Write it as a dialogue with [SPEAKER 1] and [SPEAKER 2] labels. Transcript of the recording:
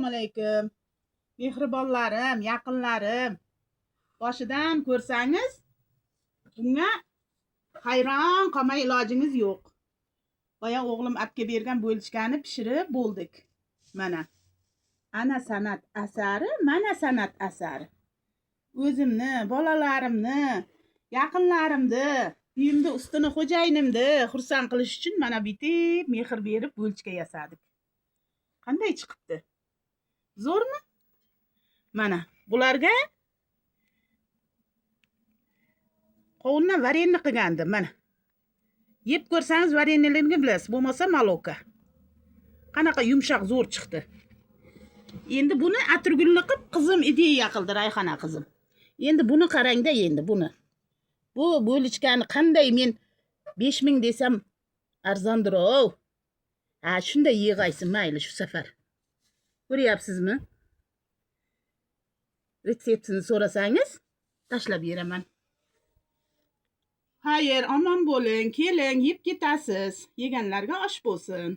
[SPEAKER 1] Assalomu alaykum. Mehribonlarim, yaqinlarim. Boshidan ko'rsangiz, bunga hayron qolmay ilojingiz yo'q. Boya o'g'lim apga bergan bo'lishgani pishirib bo'ldik. Mana. Ana san'at asari, mana san'at asari. O'zimni, bolalarimni, yaqinlarimni, uyimda ustini xo'jayinimni xursand qilish uchun mana bitib mehr berib bo'lishga yasadik. Qanday chiqibdi? Zo'rmi? Mana bularga qovundan varenni qilgandim, mana. Yeb ko'rsangiz varenniligini bilasiz, bo'lmasa maloka. Qanaqa yumshoq zo'r chiqdi. Endi buni atirgulni qilib qizim ideya qildi, Rayhona qizim. Endi buni qarangda, endi buni. Bu bo'lishgani qanday, men 5000 desam arzondir-ov. Ha, shunday yig'aysin, mayli shu safar. Ko'ryapsizmi? Retseptini so'rasangiz, tashlab beraman. Xayr, omon bo'ling, keling, yeb ketasiz. Yeganlarga osh bo'lsin.